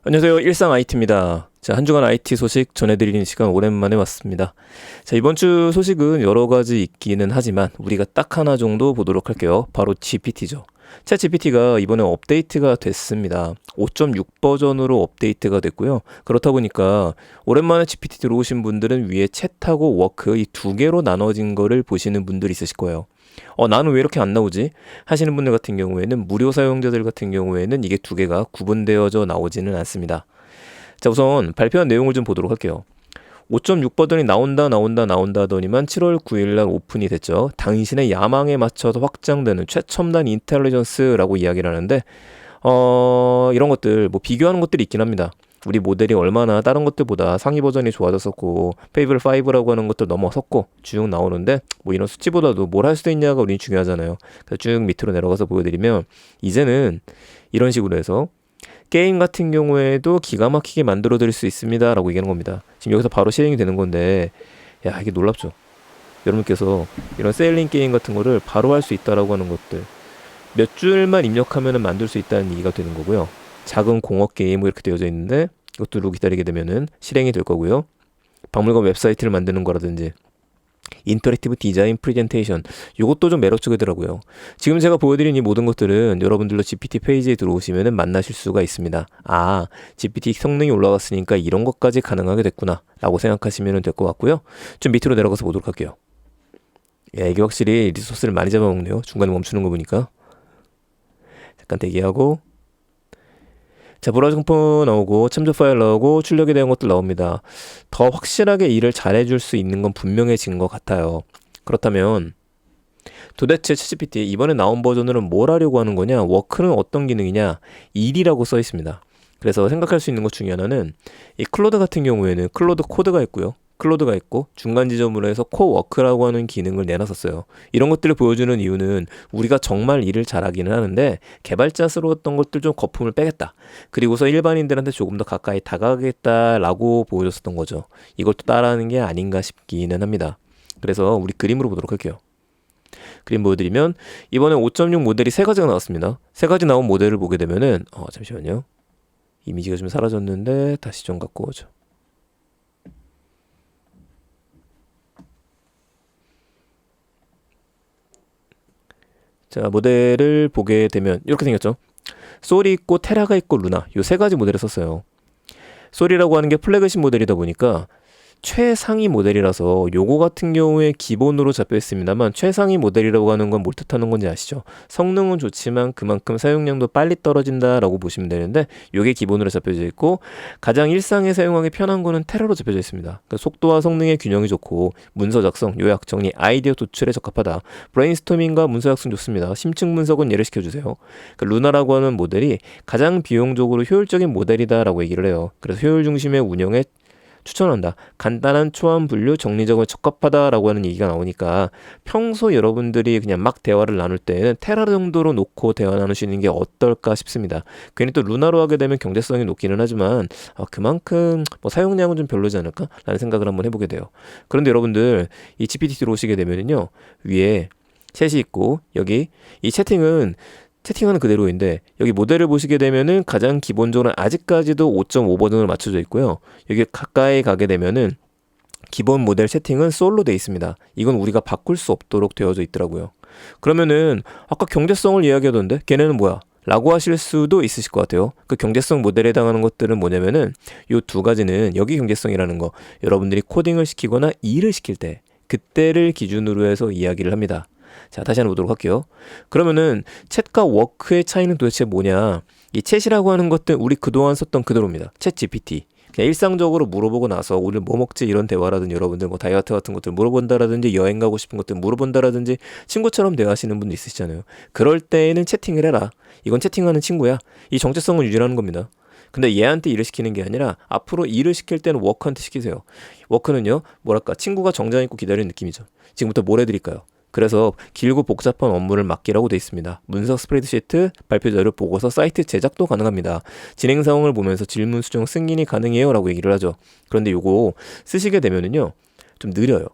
안녕하세요. 일상 IT입니다. 자, 한 주간 IT 소식 전해드리는 시간 오랜만에 왔습니다. 자, 이번 주 소식은 여러 가지 있기는 하지만 우리가 딱 하나 정도 보도록 할게요. 바로 GPT죠. 챗 GPT가 이번에 업데이트가 됐습니다. 5.6 버전으로 업데이트가 됐고요. 그렇다 보니까 오랜만에 GPT 들어오신 분들은 위에 챗하고 워크 이 두 개로 나눠진 거를 보시는 분들이 있으실 거예요. 나는 왜 이렇게 안 나오지? 하시는 분들 같은 경우에는 무료 사용자들 같은 경우에는 이게 두 개가 구분되어져 나오지는 않습니다. 자, 우선 발표한 내용을 좀 보도록 할게요. 5.6 버전이 나온다 하더니만 7월 9일 날 오픈이 됐죠. 당신의 야망에 맞춰서 확장되는 최첨단 인텔리전스라고 이야기를 하는데 이런 것들 뭐 비교하는 것들이 있긴 합니다. 우리 모델이 얼마나 다른 것들보다 상위 버전이 좋아졌었고 페이블 5라고 하는 것도 넘어섰고 쭉 나오는데 뭐 이런 수치보다도 뭘 할 수도 있냐가 우리 중요하잖아요. 그래서 쭉 밑으로 내려가서 보여드리면 이제는 이런 식으로 해서 게임 같은 경우에도 기가 막히게 만들어 드릴 수 있습니다 라고 얘기하는 겁니다. 지금 여기서 바로 실행이 되는 건데 야, 이게 놀랍죠. 여러분께서 이런 세일링 게임 같은 거를 바로 할 수 있다라고 하는 것들 몇 줄만 입력하면 만들 수 있다는 얘기가 되는 거고요. 작은 공업 게임 뭐 이렇게 되어져 있는데 이것들로 기다리게 되면은 실행이 될 거고요. 박물관 웹사이트를 만드는 거라든지 인터랙티브 디자인 프레젠테이션 이것도 좀 매력적이더라고요. 지금 제가 보여드린 이 모든 것들은 여러분들도 GPT 페이지에 들어오시면 만나실 수가 있습니다. 아, GPT 성능이 올라갔으니까 이런 것까지 가능하게 됐구나 라고 생각하시면 될 것 같고요. 좀 밑으로 내려가서 보도록 할게요. 야, 이게 확실히 리소스를 많이 잡아먹네요. 중간에 멈추는 거 보니까. 잠깐 대기하고 자, 브라우저 컴포 나오고 첨부 파일 나오고 출력에 대한 것들 나옵니다. 더 확실하게 일을 잘해줄 수 있는 건 분명해진 것 같아요. 그렇다면 도대체 챗GPT 이번에 나온 버전으로는 뭘 하려고 하는 거냐? 워크는 어떤 기능이냐? 일이라고 써 있습니다. 그래서 생각할 수 있는 것 중에 하나는 이 클로드 같은 경우에는 클로드 코드가 있고요. 클로드가 있고 중간 지점으로 해서 코워크라고 하는 기능을 내놨었어요. 이런 것들을 보여주는 이유는 우리가 정말 일을 잘하기는 하는데 개발자스러웠던 것들 좀 거품을 빼겠다. 그리고서 일반인들한테 조금 더 가까이 다가가겠다라고 보여줬었던 거죠. 이것도 따라하는 게 아닌가 싶기는 합니다. 그래서 우리 그림으로 보도록 할게요. 그림 보여드리면 이번에 5.6 모델이 세 가지가 나왔습니다. 세 가지 나온 모델을 보게 되면은 잠시만요. 이미지가 좀 사라졌는데 다시 좀 갖고 오죠. 자, 모델을 보게 되면 이렇게 생겼죠. 솔이 있고 테라가 있고 루나 요 세 가지 모델을 썼어요. 솔이라고 하는 게 플래그십 모델이다 보니까 최상위 모델이라서 요거 같은 경우에 기본으로 잡혀 있습니다만 최상위 모델이라고 하는 건 뭘 뜻하는 건지 아시죠? 성능은 좋지만 그만큼 사용량도 빨리 떨어진다라고 보시면 되는데 요게 기본으로 잡혀져 있고 가장 일상에 사용하기 편한 거는 테라로 잡혀져 있습니다. 그러니까 속도와 성능의 균형이 좋고 문서 작성, 요약 정리, 아이디어 도출에 적합하다. 브레인스토밍과 문서 작성 좋습니다. 심층 분석은 예를 시켜주세요. 그러니까 루나라고 하는 모델이 가장 비용적으로 효율적인 모델이다라고 얘기를 해요. 그래서 효율 중심의 운영에 추천한다. 간단한 초안 분류 정리적으로 적합하다라고 하는 얘기가 나오니까 평소 여러분들이 그냥 막 대화를 나눌 때는 테라 정도로 놓고 대화 나누시는 게 어떨까 싶습니다. 괜히 또 루나로 하게 되면 경제성이 높기는 하지만 그만큼 뭐 사용량은 좀 별로지 않을까? 라는 생각을 한번 해보게 돼요. 그런데 여러분들 이 GPT 들어오시게 되면요 위에 챗이 있고 여기 이 채팅하는 그대로인데 여기 모델을 보시게 되면은 가장 기본적으로 아직까지도 5.5 버전으로 맞춰져 있고요. 여기 가까이 가게 되면은 기본 모델 세팅은 솔로 돼 있습니다. 이건 우리가 바꿀 수 없도록 되어져 있더라고요. 그러면은 아까 경제성을 이야기하던데 걔네는 뭐야? 라고 하실 수도 있으실 것 같아요. 그 경제성 모델에 해당하는 것들은 뭐냐면은 요 두 가지는 여기 경제성이라는 거 여러분들이 코딩을 시키거나 일을 시킬 때 그때를 기준으로 해서 이야기를 합니다. 자, 다시 한번 보도록 할게요. 그러면은 챗과 워크의 차이는 도대체 뭐냐? 이 챗이라고 하는 것들 우리 그동안 썼던 그대로입니다. 챗 GPT. 그냥 일상적으로 물어보고 나서 오늘 뭐 먹지 이런 대화라든지 여러분들 뭐 다이어트 같은 것들 물어본다라든지 여행 가고 싶은 것들 물어본다라든지 친구처럼 대화하시는 분도 있으시잖아요. 그럴 때에는 채팅을 해라. 이건 채팅하는 친구야. 이 정체성을 유지하는 겁니다. 근데 얘한테 일을 시키는 게 아니라 앞으로 일을 시킬 때는 워크한테 시키세요. 워크는요, 뭐랄까 친구가 정장 입고 기다리는 느낌이죠. 지금부터 뭘 해드릴까요? 그래서 길고 복잡한 업무를 맡기라고 되어 있습니다. 문서 스프레드시트, 발표 자료, 보고서, 사이트 제작도 가능합니다. 진행 상황을 보면서 질문 수정 승인이 가능해요 라고 얘기를 하죠. 그런데 요거 쓰시게 되면은요 좀 느려요.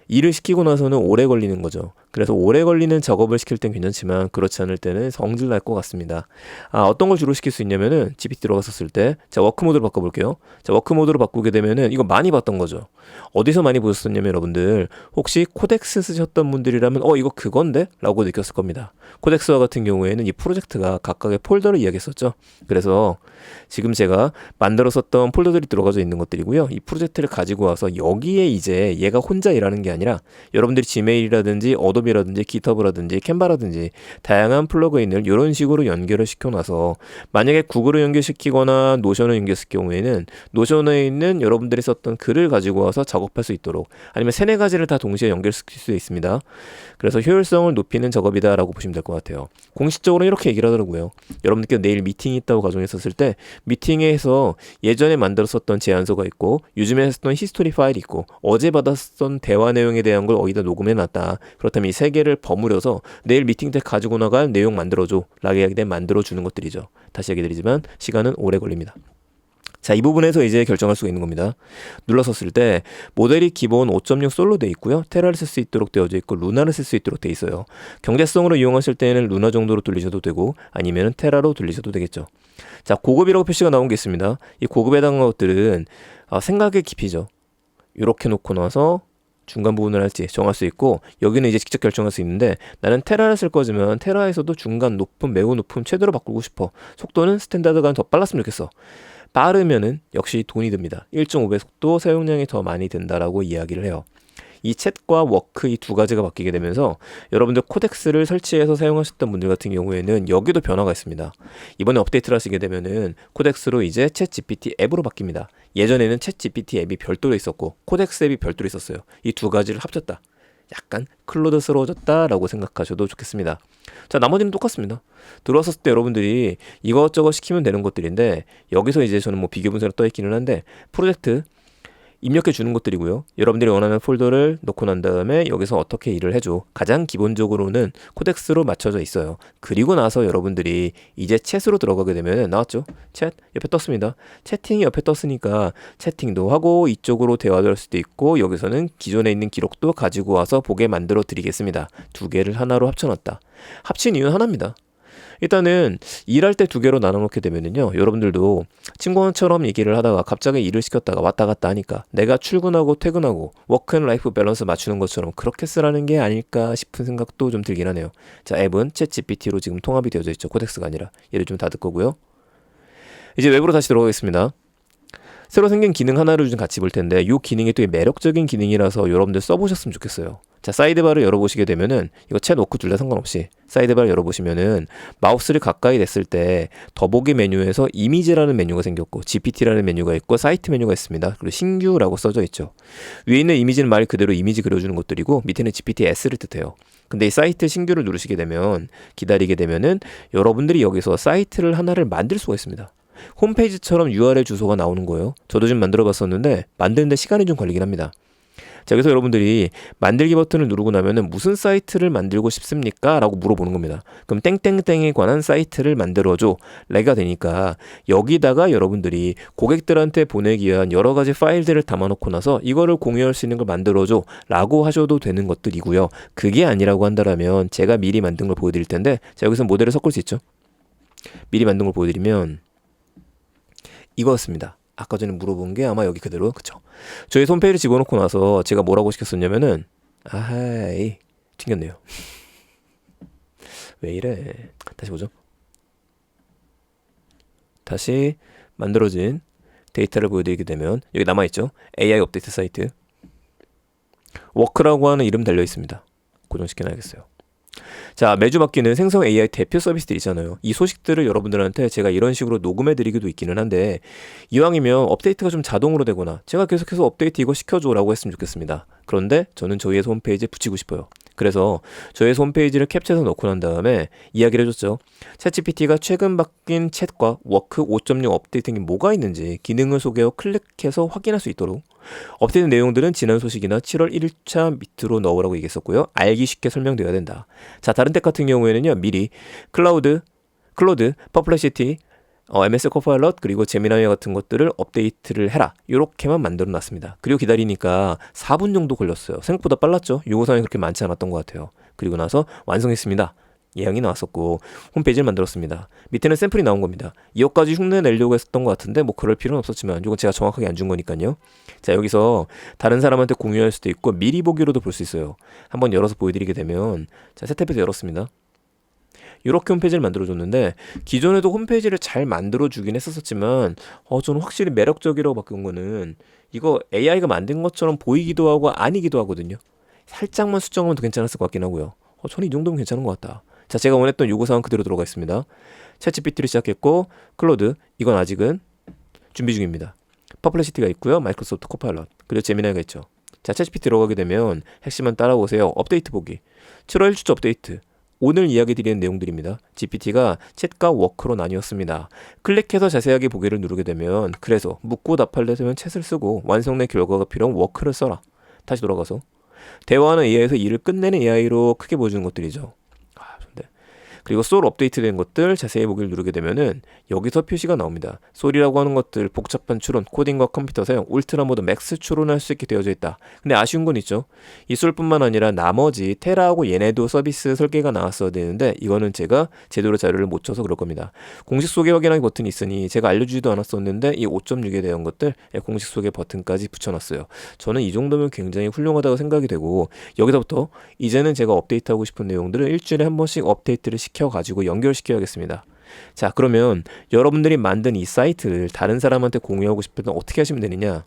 일을 시키고 나서는 오래 걸리는 거죠. 그래서 오래 걸리는 작업을 시킬 땐 괜찮지만 그렇지 않을 때는 성질 날 것 같습니다. 어떤 걸 주로 시킬 수 있냐면은 GPT 들어갔었을 때, 자, 워크 모드로 바꿔볼게요. 자, 워크 모드로 바꾸게 되면은 이거 많이 봤던 거죠. 어디서 많이 보셨었냐면 여러분들 혹시 코덱스 쓰셨던 분들이라면 이거 그건데? 라고 느꼈을 겁니다. 코덱스와 같은 경우에는 이 프로젝트가 각각의 폴더를 이야기했었죠. 그래서 지금 제가 만들었었던 폴더들이 들어가져 있는 것들이고요. 이 프로젝트를 가지고 와서 여기에 이제 얘가 혼자 일하는 게 아니라 여러분들이 지메일이라든지 어도비라든지 기터브라든지 캔바라든지 다양한 플러그인을 이런 식으로 연결을 시켜놔서 만약에 구글을 연결시키거나 노션을 연결시킬 경우에는 노션에 있는 여러분들이 썼던 글을 가지고 와서 작업할 수 있도록, 아니면 세네 가지를 다 동시에 연결시킬 수 있습니다. 그래서 효율성을 높이는 작업이다라고 보시면 될 것 같아요. 공식적으로 이렇게 얘기를 하더라고요. 여러분들께 내일 미팅이 있다고 가정했었을 때 미팅에서 예전에 만들었었던 제안서가 있고 요즘에 했었던 히스토리 파일이 있고 어제 받았던 대화 내용에 대한 걸 어디다 녹음해놨다. 그렇다면 이 세 개를 버무려서 내일 미팅 때 가지고 나갈 내용 만들어줘 라고 이야기된 만들어주는 것들이죠. 다시 얘기 드리지만 시간은 오래 걸립니다. 자, 이 부분에서 이제 결정할 수가 있는 겁니다. 눌러섰을 때 모델이 기본 5.6 솔로 돼 있고요. 테라를 쓸 수 있도록 되어져 있고 루나를 쓸 수 있도록 돼 있어요. 경제성으로 이용하실 때는 루나 정도로 돌리셔도 되고 아니면 테라로 돌리셔도 되겠죠. 자, 고급이라고 표시가 나온 게 있습니다. 이 고급에 해당하는 것들은 생각의 깊이죠. 이렇게 놓고 나서 중간 부분을 할지 정할 수 있고, 여기는 이제 직접 결정할 수 있는데 나는 테라를 쓸 거지만 테라에서도 중간 높음, 매우 높음, 최대로 바꾸고 싶어. 속도는 스탠다드가 더 빨랐으면 좋겠어. 빠르면은 역시 돈이 듭니다. 1.5배 속도 사용량이 더 많이 든다라고 이야기를 해요. 이 챗과 워크 이 두 가지가 바뀌게 되면서 여러분들 코덱스를 설치해서 사용하셨던 분들 같은 경우에는 여기도 변화가 있습니다. 이번에 업데이트를 하시게 되면은 코덱스로 이제 챗 GPT 앱으로 바뀝니다. 예전에는 챗 GPT 앱이 별도로 있었고 코덱스 앱이 별도로 있었어요. 이 두 가지를 합쳤다. 약간 클로드스러워졌다라고 생각하셔도 좋겠습니다. 자, 나머지는 똑같습니다. 들어왔을 때 여러분들이 이것저것 시키면 되는 것들인데, 여기서 이제 저는 뭐 비교 분석을 떠 있기는 한데 프로젝트 입력해 주는 것들이고요. 여러분들이 원하는 폴더를 넣고 난 다음에 여기서 어떻게 일을 해줘. 가장 기본적으로는 코덱스로 맞춰져 있어요. 그리고 나서 여러분들이 이제 챗으로 들어가게 되면 나왔죠. 챗 옆에 떴습니다. 채팅이 옆에 떴으니까 채팅도 하고 이쪽으로 대화도 할 수도 있고, 여기서는 기존에 있는 기록도 가지고 와서 보게 만들어 드리겠습니다. 두 개를 하나로 합쳐놨다. 합친 이유는 하나입니다. 일단은 일할 때 두 개로 나눠놓게 되면은요, 여러분들도 친구처럼 얘기를 하다가 갑자기 일을 시켰다가 왔다 갔다 하니까 내가 출근하고 퇴근하고 워크 앤 라이프 밸런스 맞추는 것처럼 그렇게 쓰라는 게 아닐까 싶은 생각도 좀 들긴 하네요. 자, 앱은 챗 GPT로 지금 통합이 되어져 있죠. 코덱스가 아니라. 얘를 좀 닫을 거고요. 이제 웹으로 다시 들어가겠습니다. 새로 생긴 기능 하나를 좀 같이 볼 텐데, 이 기능이 되게 매력적인 기능이라서 여러분들 써보셨으면 좋겠어요. 자, 사이드바를 열어보시게 되면은 이거 챗 워크 둘 다 상관없이 사이드바를 열어보시면은 마우스를 가까이 댔을 때 더보기 메뉴에서 이미지라는 메뉴가 생겼고 GPT라는 메뉴가 있고 사이트 메뉴가 있습니다. 그리고 신규라고 써져 있죠. 위에 있는 이미지는 말 그대로 이미지 그려주는 것들이고 밑에는 GPT-S를 뜻해요. 근데 이 사이트 신규를 누르시게 되면, 기다리게 되면은 여러분들이 여기서 사이트를 하나를 만들 수가 있습니다. 홈페이지처럼 URL 주소가 나오는 거예요. 저도 좀 만들어 봤었는데 만드는데 시간이 좀 걸리긴 합니다. 자, 여기서 여러분들이 만들기 버튼을 누르고 나면은 무슨 사이트를 만들고 싶습니까? 라고 물어보는 겁니다. 그럼 땡땡땡에 관한 사이트를 만들어줘 래가 되니까 여기다가 여러분들이 고객들한테 보내기 위한 여러 가지 파일들을 담아놓고 나서 이거를 공유할 수 있는 걸 만들어줘 라고 하셔도 되는 것들이고요. 그게 아니라고 한다면 제가 미리 만든 걸 보여드릴 텐데, 자, 여기서 모델을 섞을 수 있죠. 미리 만든 걸 보여드리면 이거였습니다. 아까 전에 물어본 게 아마 여기 그대로, 그쵸? 저희 홈페이지를 집어넣고 나서 제가 뭐라고 시켰었냐면은, 아하이 튕겼네요. 왜 이래? 다시 보죠. 다시 만들어진 데이터를 보여드리게 되면 여기 남아있죠? AI 업데이트 사이트 워크라고 하는 이름 달려 있습니다. 고정시켜놔야겠어요. 자, 매주 바뀌는 생성 AI 대표 서비스들 있잖아요. 이 소식들을 여러분들한테 제가 이런 식으로 녹음해 드리기도 있기는 한데, 이왕이면 업데이트가 좀 자동으로 되거나 제가 계속해서 업데이트 이거 시켜줘 라고 했으면 좋겠습니다. 그런데 저는 저희 회사 홈페이지에 붙이고 싶어요. 그래서 저희 회사 홈페이지를 캡처해서 넣고 난 다음에 이야기를 해줬죠. 챗GPT가 최근 바뀐 챗과 워크 5.6 업데이트인 게 뭐가 있는지 기능을 소개하고 클릭해서 확인할 수 있도록, 업데이트 내용들은 지난 소식이나 7월 1차 밑으로 넣으라고 얘기했었고요. 알기 쉽게 설명되어야 된다. 자, 다른 탭 같은 경우에는요, 미리 클로드, 퍼플렉시티, MS 코파일럿 그리고 제미나이 같은 것들을 업데이트를 해라, 이렇게만 만들어 놨습니다. 그리고 기다리니까 4분 정도 걸렸어요. 생각보다 빨랐죠. 요구사항이 그렇게 많지 않았던 것 같아요. 그리고 나서 완성했습니다. 예약이 나왔었고 홈페이지를 만들었습니다. 밑에는 샘플이 나온 겁니다. 이것까지 흉내 내려고 했었던 것 같은데 뭐 그럴 필요는 없었지만 이건 제가 정확하게 안 준 거니까요. 자, 여기서 다른 사람한테 공유할 수도 있고 미리 보기로도 볼 수 있어요. 한번 열어서 보여드리게 되면, 자, 새 탭에서 열었습니다. 이렇게 홈페이지를 만들어줬는데 기존에도 홈페이지를 잘 만들어주긴 했었지만 저는 확실히 매력적이라고 바꾼 거는 이거 AI가 만든 것처럼 보이기도 하고 아니기도 하거든요. 살짝만 수정하면 더 괜찮았을 것 같긴 하고요. 저는 이 정도면 괜찮은 것 같다. 자, 제가 원했던 요구사항 그대로 들어가 있습니다. 챗GPT를 시작했고 클로드, 이건 아직은 준비 중입니다. 퍼플레시티가 있고요. 마이크로소프트 코파일럿, 그리고 제미나이가 있죠. 자, 챗GPT 들어가게 되면 핵심만 따라오세요. 업데이트 보기, 7월 1주차 업데이트, 오늘 이야기 드리는 내용들입니다. GPT가 챗과 워크로 나뉘었습니다. 클릭해서 자세하게 보기를 누르게 되면, 그래서 묻고 답하려면 챗을 쓰고 완성된 결과가 필요한 워크를 써라. 다시 돌아가서 대화하는 AI에서 일을 끝내는 AI로 크게 보여주는 것들이죠. 그리고 소울 업데이트된 것들 자세히 보기를 누르게 되면은 여기서 표시가 나옵니다. 소울이라고 하는 것들 복잡한 추론, 코딩과 컴퓨터 사용, 울트라 모드, 맥스 추론할 수 있게 되어져 있다. 근데 아쉬운 건 있죠. 이 소울뿐만 아니라 나머지 테라하고 얘네도 서비스 설계가 나왔어야 되는데 이거는 제가 제대로 자료를 못 쳐서 그럴 겁니다. 공식 소개 확인하기 버튼이 있으니 제가 알려주지도 않았었는데 이 5.6에 대한 것들 공식 소개 버튼까지 붙여놨어요. 저는 이 정도면 굉장히 훌륭하다고 생각이 되고, 여기서부터 이제는 제가 업데이트하고 싶은 내용들을 일주일에 한 번씩 업데이트를 시켜가지고 연결시켜야겠습니다. 자, 그러면 여러분들이 만든 이 사이트를 다른 사람한테 공유하고 싶을 때 어떻게 하시면 되느냐,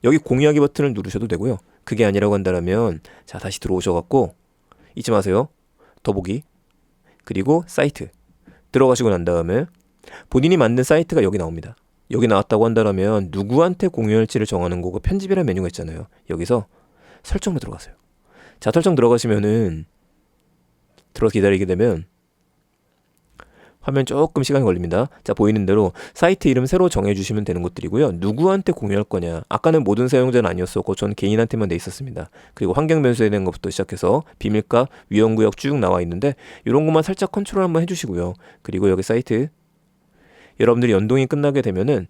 여기 공유하기 버튼을 누르셔도 되고요. 그게 아니라고 한다면 자, 다시 들어오셔갖고 잊지 마세요. 더보기, 그리고 사이트 들어가시고 난 다음에 본인이 만든 사이트가 여기 나옵니다. 여기 나왔다고 한다면 누구한테 공유할지를 정하는 거고 편집이라는 메뉴가 있잖아요. 여기서 설정으로 들어가세요. 자, 설정 들어가시면은 들어서 기다리게 되면 화면 조금 시간이 걸립니다. 자, 보이는 대로 사이트 이름 새로 정해주시면 되는 것들이고요. 누구한테 공유할 거냐, 아까는 모든 사용자는 아니었었고 전 개인한테만 돼 있었습니다. 그리고 환경 변수에 대한 것부터 시작해서 비밀값, 위험구역 쭉 나와 있는데 이런 것만 살짝 컨트롤 한번 해주시고요. 그리고 여기 사이트 여러분들이 연동이 끝나게 되면은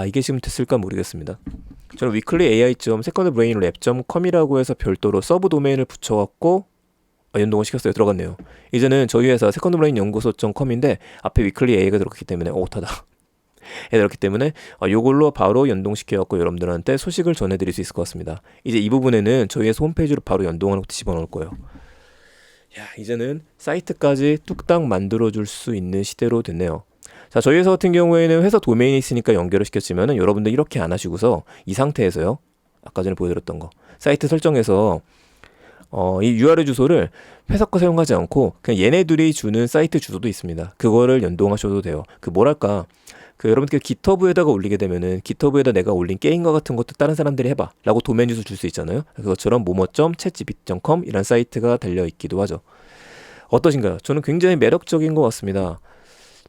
이게 지금 됐을까 모르겠습니다. 저는 weekly ai.secondbrainlab.com이라고 해서 별도로 서브 도메인을 붙여갖고 연동을 시켰어요. 들어갔네요. 이제는 저희 회사 세컨드브레인 연구소.com인데 앞에 위클리 A가 들어갔기 때문에 오타다. 들어갔기 때문에 요걸로 바로 연동시켜갖고 여러분들한테 소식을 전해드릴 수 있을 것 같습니다. 이제 이 부분에는 저희 회사 홈페이지로 바로 연동하는 것도 집어넣을 거예요. 야, 이제는 사이트까지 뚝딱 만들어줄 수 있는 시대로 됐네요. 자, 저희 회사 같은 경우에는 회사 도메인이 있으니까 연결을 시켰지만은 여러분들 이렇게 안 하시고서 이 상태에서요, 아까 전에 보여드렸던 거 사이트 설정에서 이 URL 주소를 회사 거 사용하지 않고 그냥 얘네들이 주는 사이트 주소도 있습니다. 그거를 연동하셔도 돼요. 여러분께 GitHub에다가 올리게 되면은 GitHub에다 내가 올린 게임과 같은 것도 다른 사람들이 해봐 라고 도메인 주소 줄 수 있잖아요. 그것처럼 momo.chatgpt.com 이란 사이트가 달려 있기도 하죠. 어떠신가요? 저는 굉장히 매력적인 것 같습니다.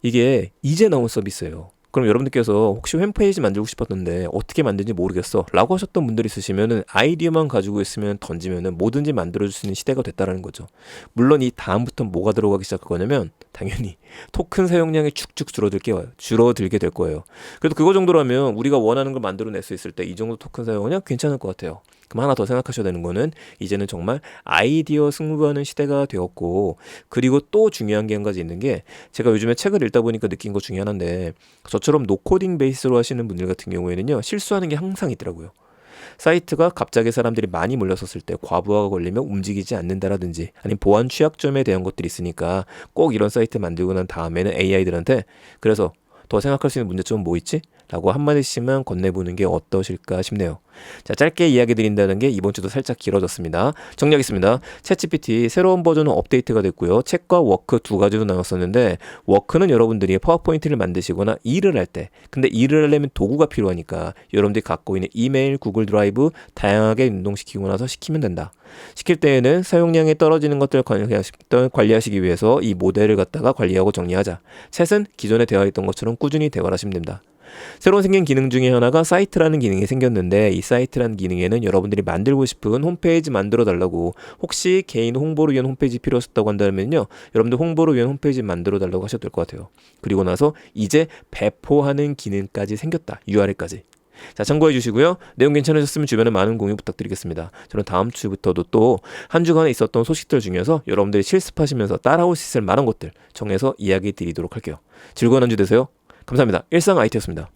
이게 이제 나온 서비스예요. 그럼 여러분들께서 혹시 홈페이지 만들고 싶었는데 어떻게 만드는지 모르겠어 라고 하셨던 분들이 있으시면은 아이디어만 가지고 있으면 던지면은 뭐든지 만들어줄 수 있는 시대가 됐다라는 거죠. 물론 이 다음부터 뭐가 들어가기 시작할 거냐면 당연히 토큰 사용량이 축축 줄어들게 될 거예요. 그래도 그거 정도라면 우리가 원하는 걸 만들어낼 수 있을 때 이 정도 토큰 사용량 괜찮을 것 같아요. 그럼 하나 더 생각하셔야 되는 거는 이제는 정말 아이디어 승부하는 시대가 되었고, 그리고 또 중요한 게 한 가지 있는 게 제가 요즘에 책을 읽다 보니까 느낀 것 중에 하나인데, 저처럼 노코딩 베이스로 하시는 분들 같은 경우에는요, 실수하는 게 항상 있더라고요. 사이트가 갑자기 사람들이 많이 몰렸었을 때 과부하가 걸리면 움직이지 않는다라든지 아니면 보안 취약점에 대한 것들이 있으니까 꼭 이런 사이트 만들고 난 다음에는 AI들한테 그래서 더 생각할 수 있는 문제점은 뭐 있지? 라고 한마디씩만 건네보는 게 어떠실까 싶네요. 자, 짧게 이야기 드린다는 게 이번 주도 살짝 길어졌습니다. 정리하겠습니다. 챗GPT 새로운 버전은 업데이트가 됐고요. 챗과 워크 두 가지로 나눴었는데, 워크는 여러분들이 파워포인트를 만드시거나 일을 할 때, 근데 일을 하려면 도구가 필요하니까 여러분들이 갖고 있는 이메일, 구글 드라이브 다양하게 연동시키고 나서 시키면 된다. 시킬 때에는 사용량이 떨어지는 것들을 관리하시기 위해서 이 모델을 갖다가 관리하고 정리하자. 챗은 기존에 되어 있던 것처럼 꾸준히 대화를 하시면 됩니다. 새로 생긴 기능 중에 하나가 사이트라는 기능이 생겼는데, 이 사이트라는 기능에는 여러분들이 만들고 싶은 홈페이지 만들어 달라고, 혹시 개인 홍보를 위한 홈페이지 필요하셨다고 한다면요, 여러분들 홍보를 위한 홈페이지 만들어 달라고 하셔도 될 것 같아요. 그리고 나서 이제 배포하는 기능까지 생겼다. URL까지. 자, 참고해 주시고요. 내용 괜찮으셨으면 주변에 많은 공유 부탁드리겠습니다. 저는 다음 주부터도 또 한 주간에 있었던 소식들 중에서 여러분들이 실습하시면서 따라올 수 있을 만한 것들 정해서 이야기 드리도록 할게요. 즐거운 한 주 되세요. 감사합니다. 일상 IT였습니다.